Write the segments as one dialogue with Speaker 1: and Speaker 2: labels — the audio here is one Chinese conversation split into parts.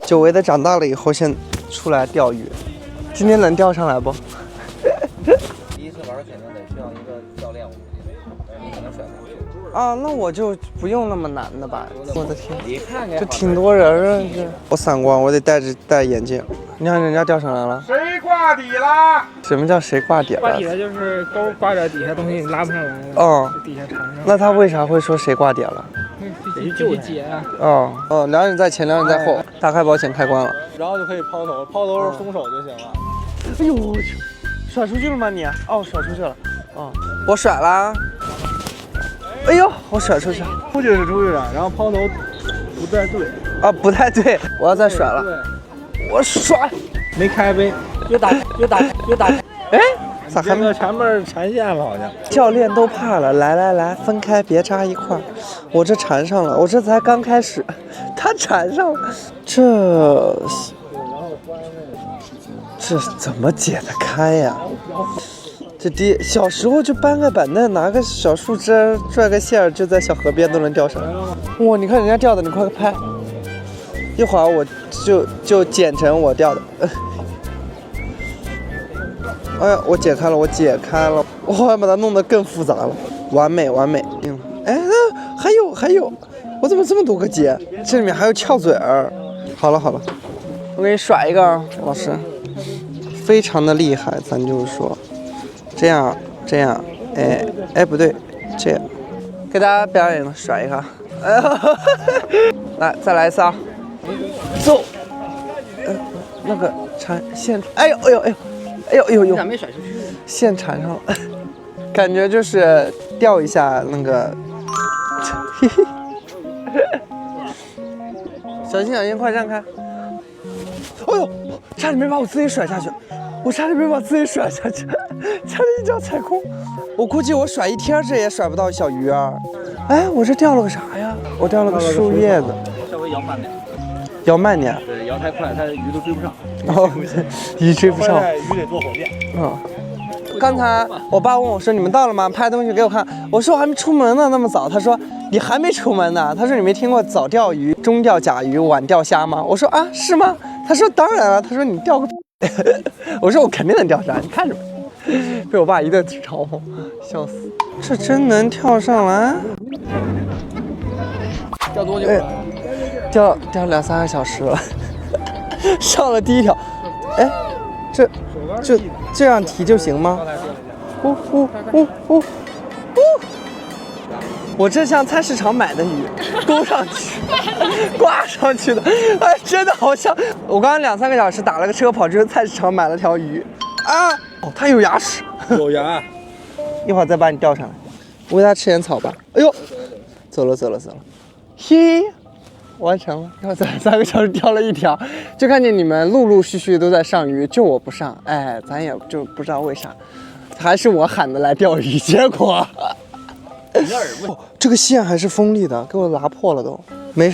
Speaker 1: 久违的长大了以后，先出来钓鱼。今天能钓上来不？
Speaker 2: 第一次玩肯定得需要一个教练，我估计你可能甩不出去。
Speaker 1: 啊，那我就不用那么难的吧。我的天，
Speaker 2: 你看看，
Speaker 1: 这挺多人啊！这我散光，我得戴眼镜。你看人家钓上来了。
Speaker 3: 谁挂底啦？
Speaker 1: 什么叫谁挂底了？
Speaker 4: 挂底了就是钩挂着底下东西你拉不上来了，
Speaker 1: 哦，
Speaker 4: 底下缠上。
Speaker 1: 那他为啥会说谁挂点了？
Speaker 4: 得救解啊！
Speaker 1: 哦，两人在前，两人在后，打开保险开关了，
Speaker 3: 然后就可以抛头，抛头松手就行了。
Speaker 1: 哎呦我去，甩出去了吗你？哦，甩出去了。哦，我甩啦。哎呦，我甩出去了。
Speaker 3: 出去是出去了，然后抛头不太对。
Speaker 1: 啊，不太对，我要再甩了。
Speaker 3: 对，
Speaker 1: 我甩，
Speaker 3: 没开呗。
Speaker 4: 又打！
Speaker 1: 哎，咋还没？
Speaker 3: 前面缠线了好像。
Speaker 1: 教练都怕了，来，分开，别扎一块儿。我这缠上了，我这才刚开始，他缠上了，这怎么解得开呀？这小时候就搬个板凳，拿个小树枝拽个线儿，就在小河边都能钓上来。哇，你看人家钓的，你快拍，一会儿我就剪成我钓的。哎呀，我解开了，我好像把它弄得更复杂了，完美。哎，还有，我怎么这么多个结？这里面还有翘嘴儿。好了，我给你甩一个啊，老师，非常的厉害，咱就是说，这样，哎不对，这样，给大家表演了，甩一个，来再来一次啊，走，那个缠线，哎呦，
Speaker 4: 咋没甩出去？
Speaker 1: 线缠上了，感觉就是钓一下那个，小心，快让开！哎呦，差点没把我自己甩下去，差点一脚踩空。我估计我甩一天这也甩不到小鱼儿。哎，我这钓了个啥呀？我钓了个树叶子。
Speaker 2: 稍微摇慢点。
Speaker 1: 摇慢点。
Speaker 2: 对，摇太快，它鱼都追不上。
Speaker 1: 哦，鱼追不上。
Speaker 3: 鱼得做火箭。
Speaker 1: 刚才我爸问我说：“你们到了吗？拍东西给我看。”我说：“我还没出门呢，那么早。”他说：“你还没出门呢。”他说：“你没听过早钓鱼、中钓甲鱼、晚钓虾吗？”我说：“啊，是吗？”他说：“当然了。”他说：“你钓个……”我说：“我肯定能钓上，你看着吧。”被我爸一顿嘲讽，笑死！这真能跳上来？
Speaker 4: 钓多久了？
Speaker 1: 钓2-3个小时了，上了第一条。哎，这样提就行吗？我这像菜市场买的鱼，勾上去，挂上去的，哎，真的好像。我刚刚2-3个小时打了个车跑去菜市场买了条鱼，啊，哦，它有牙齿，
Speaker 3: 有牙，
Speaker 1: 一会儿再把你钓上来，喂它吃点草吧。哎呦，走了，嘿。完成了，然后在3个小时钓了一条，就看见你们陆陆续续都在上鱼，就我不上，哎，咱也就不知道为啥，还是我喊的来钓鱼，结果，哦，这个线还是锋利的，给我拉破了都，没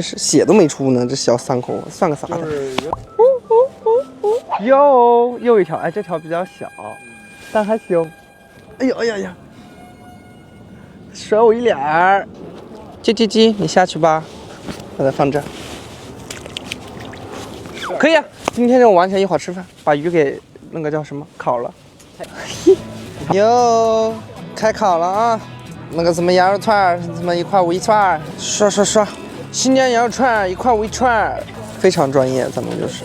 Speaker 1: 事，血都没出呢，这小3口算个啥的，又一条，哎，这条比较小，但还行，哎呀，甩我一脸儿，叽，你下去吧。把它放这儿，可以啊。今天就完成，一会儿吃饭，把鱼给那个叫什么烤了。哟，开烤了啊！那个什么羊肉串，什么1块5一串，刷。新疆羊肉串1块5一串，非常专业，咱们就是。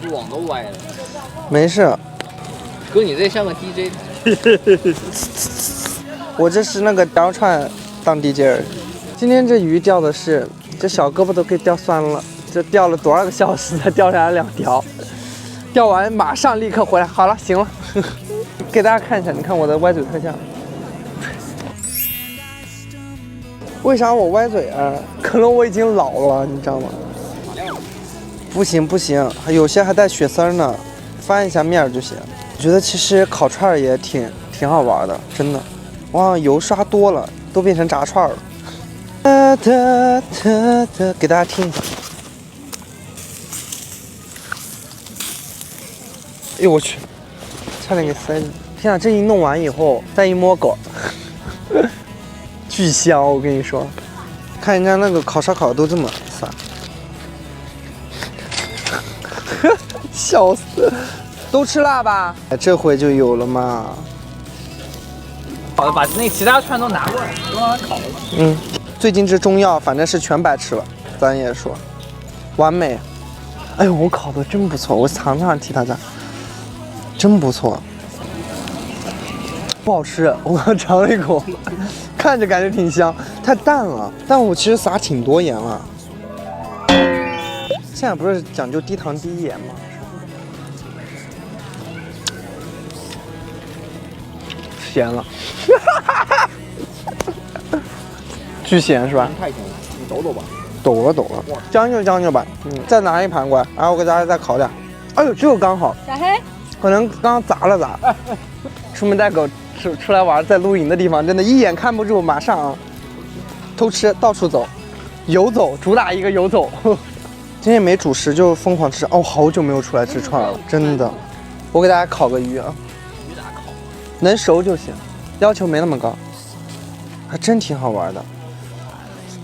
Speaker 2: 网都歪了。
Speaker 1: 没事。
Speaker 2: 哥，你这像个 DJ。
Speaker 1: 我这是那个羊肉串当 DJ。今天这鱼钓的是。这小胳膊都给钓酸了，这钓了多少个小时才钓上来2条？钓完马上立刻回来。好了，行了，给大家看一下，你看我的歪嘴特效。为啥我歪嘴啊？可能我已经老了，你知道吗？不行，有些还带血丝呢，翻一下面就行。我觉得其实烤串也挺好玩的，真的。哇，油刷多了，都变成炸串了。给大家听一下。哎呦我去，差点给塞进去。天啊，这一弄完以后，再一摸狗，巨香！我跟你说，看人家那个烤烧烤都这么撒。笑死！都吃辣吧？哎，这回就有了嘛。
Speaker 3: 好的，把那其他串都拿过来，都让它烤了。
Speaker 1: 嗯，最近这中药反正是全白吃了，咱也说，完美。哎呦，我烤的真不错，我尝尝替大家，真不错。不好吃，我刚尝了一口，看着感觉挺香，太淡了。但我其实撒挺多盐了。现在不是讲究低糖低盐吗？咸了，巨咸是吧？
Speaker 3: 太咸了，你抖抖吧。
Speaker 1: 抖了抖了，将就将就吧。再拿一盘过来，然后我给大家再烤点。哎呦，这个刚好。
Speaker 5: 小黑，
Speaker 1: 可能刚砸了砸。出门带狗出来玩，在露营的地方真的一眼看不住，马上啊，偷吃到处走，游走，主打一个游走。今天没主食就疯狂吃。哦，好久没有出来吃串了，真的。我给大家烤个鱼啊，
Speaker 3: 鱼咋烤？
Speaker 1: 能熟就行，要求没那么高，还真挺好玩的。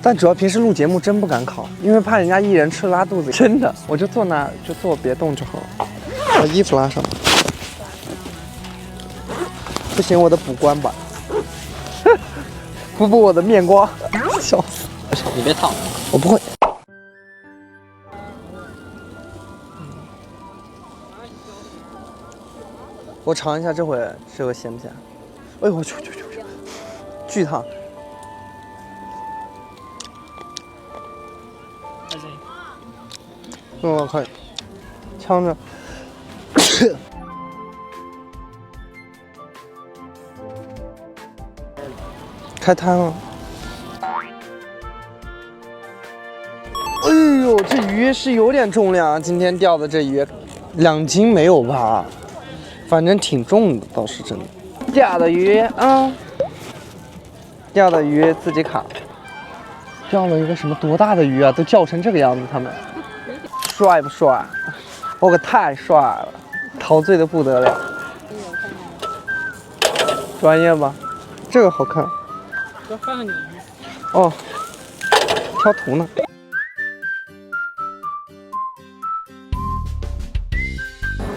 Speaker 1: 但主要平时录节目真不敢烤，因为怕人家一人吃拉肚子。真的，我就坐那，就坐别动就好了。把衣服拉上。不行，我的补光吧，补我的面光，笑死！
Speaker 3: 你别烫，
Speaker 1: 我不会。我尝一下这回这个咸不咸？哎呦我去，巨烫！我可以，呛着。开摊了。哎呦，这鱼是有点重量啊！今天钓的这鱼，2斤没有吧？反正挺重的，倒是真的。钓的鱼啊，钓的鱼自己卡。钓了一个什么多大的鱼啊？都叫成这个样子，他们帅不帅？我可太帅了，陶醉的不得了。专业吧？这个好看。
Speaker 4: 多放点鱼。
Speaker 1: 哦，挑图呢。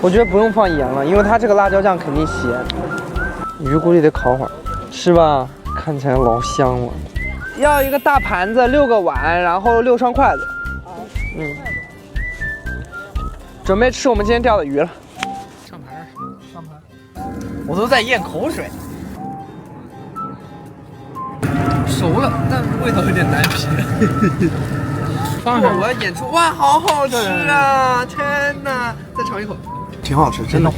Speaker 1: 我觉得不用放盐了，因为它这个辣椒酱肯定咸。鱼估计得烤会儿，是吧？看起来老香了。要一个大盘子，6个碗，然后6双筷子。准备吃我们今天钓的鱼了。
Speaker 4: 上盘，上盘。
Speaker 3: 我都在咽口水。熟了，但味道有点难评。
Speaker 4: 放上。
Speaker 1: 我要演出，哇，好好吃啊！天哪，再尝一口。挺好吃，真的。